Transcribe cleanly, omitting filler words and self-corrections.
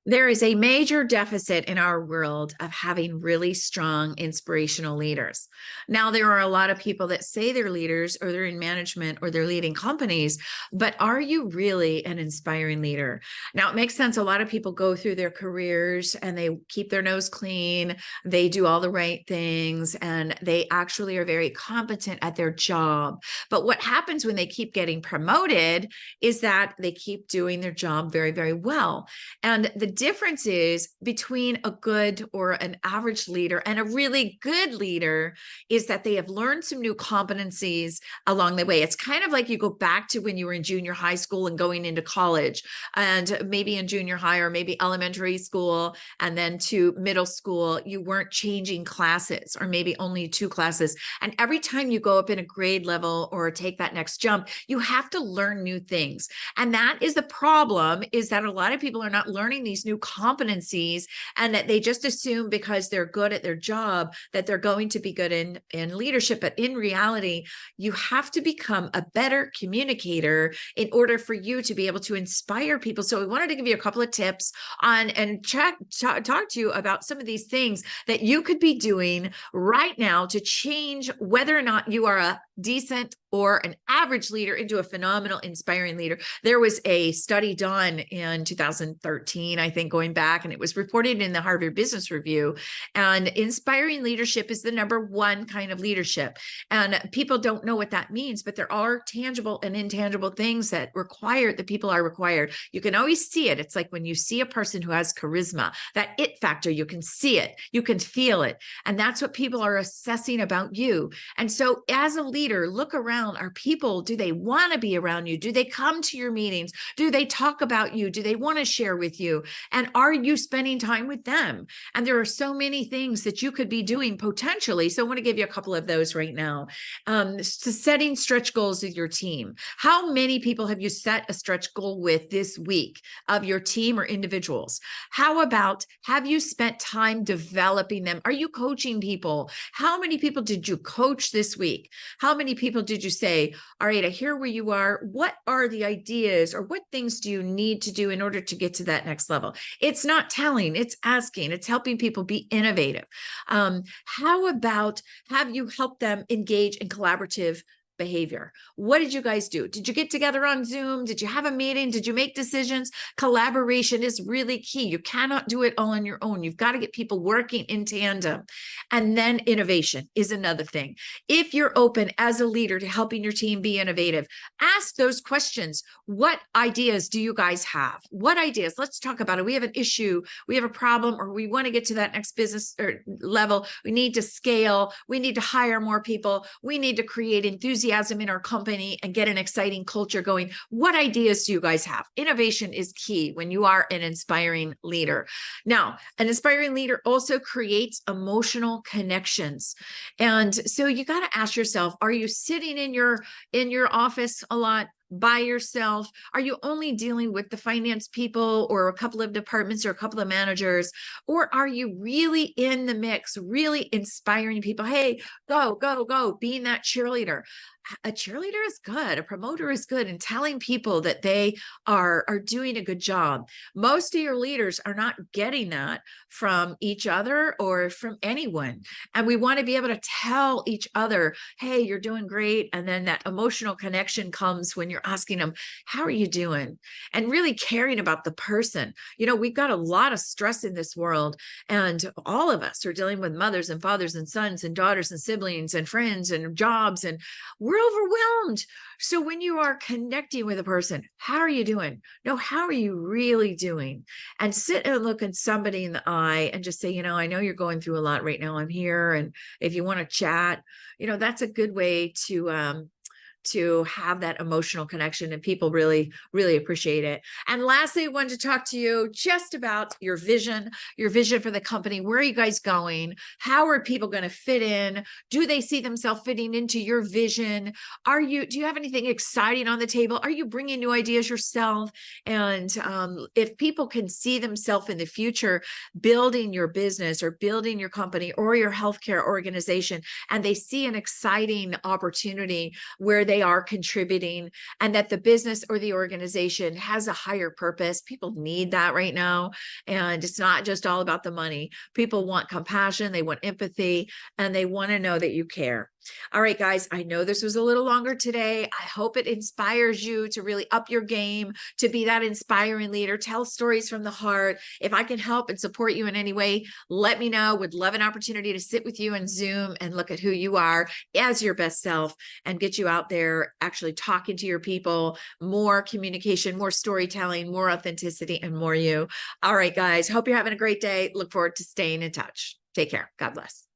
There is a major deficit in our world of having really strong inspirational leaders. Now, there are a lot of people that say they're leaders or they're in management or they're leading companies, but are you really an inspiring leader? Now, it makes sense. A lot of people go through their careers and they keep their nose clean. They do all the right things and they actually are very competent at their job. But what happens when they keep getting promoted is that they keep doing their job very, very well. And the difference is between a good or an average leader and a really good leader is that they have learned some new competencies along the way. It's kind of like you go back to when you were in junior high school and going into college, and maybe in junior high or maybe elementary school and then to middle school, you weren't changing classes or maybe only 2 classes. And every time you go up in a grade level or take that next jump, you have to learn new things. And that is the problem, is that a lot of people are not learning these new competencies and that they just assume because they're good at their job that they're going to be good in leadership. But in reality, you have to become a better communicator in order for you to be able to inspire people. So we wanted to give you a couple of tips on and talk to you about some of these things that you could be doing right now to change whether or not you are a decent or an average leader into a phenomenal, inspiring leader. There was a study done in 2013, I think, going back, and it was reported in the Harvard Business Review. And inspiring leadership is the #1 kind of leadership. And people don't know what that means, but there are tangible and intangible things that people are required. You can always see it. It's like when you see a person who has charisma, that it factor, you can see it, you can feel it. And that's what people are assessing about you. And so as a leader, look around. Are people, do they want to be around you? Do they come to your meetings? Do they talk about you? Do they want to share with you? And are you spending time with them? And there are so many things that you could be doing potentially. So I want to give you a couple of those right now. So setting stretch goals with your team. How many people have you set a stretch goal with this week of your team or individuals? How about, have you spent time developing them? Are you coaching people? How many people did you coach this week? How many people did you say, all right, I hear where you are. What are the ideas or what things do you need to do in order to get to that next level? It's not telling, it's asking, it's helping people be innovative. How about, have you helped them engage in collaborative behavior? What did you guys do? Did you get together on Zoom? Did you have a meeting? Did you make decisions? Collaboration is really key. You cannot do it all on your own. You've got to get people working in tandem. And then innovation is another thing. If you're open as a leader to helping your team be innovative, ask those questions. What ideas do you guys have? What ideas? Let's talk about it. We have an issue, we have a problem, or we want to get to that next business or level. We need to scale. We need to hire more people. We need to create enthusiasm in our company and get an exciting culture going. What ideas do you guys have? Innovation is key when you are an inspiring leader. Now, an inspiring leader also creates emotional connections. And so you got to ask yourself, are you sitting in your office a lot by yourself? Are you only dealing with the finance people or a couple of departments or a couple of managers? Or are you really in the mix, really inspiring people? Hey, go, go, go, being that cheerleader. A cheerleader is good. A promoter is good in telling people that they are doing a good job. Most of your leaders are not getting that from each other or from anyone. And we want to be able to tell each other, hey, you're doing great. And then that emotional connection comes when you're asking them, how are you doing? And really caring about the person. You know, we've got a lot of stress in this world, and all of us are dealing with mothers and fathers and sons and daughters and siblings and friends and jobs, and we're overwhelmed. So when you are connecting with a person, how are you doing? No, how are you really doing? And sit and look at somebody in the eye and just say, you know, I know you're going through a lot right now. I'm here. And if you want to chat, you know, that's a good way to have that emotional connection, and people really, really appreciate it. And lastly, I wanted to talk to you just about your vision for the company. Where are you guys going? How are people going to fit in? Do they see themselves fitting into your vision? Do you have anything exciting on the table? Are you bringing new ideas yourself? And if people can see themselves in the future building your business or building your company or your healthcare organization, and they see an exciting opportunity where they are contributing, and that the business or the organization has a higher purpose. People need that right now. And it's not just all about the money. People want compassion, they want empathy, and they want to know that you care. All right, guys, I know this was a little longer today. I hope it inspires you to really up your game, to be that inspiring leader. Tell stories from the heart. If I can help and support you in any way, let me know. Would love an opportunity to sit with you on Zoom and look at who you are as your best self and get you out there actually talking to your people, more communication, more storytelling, more authenticity, and more you. All right, guys, hope you're having a great day. Look forward to staying in touch. Take care. God bless.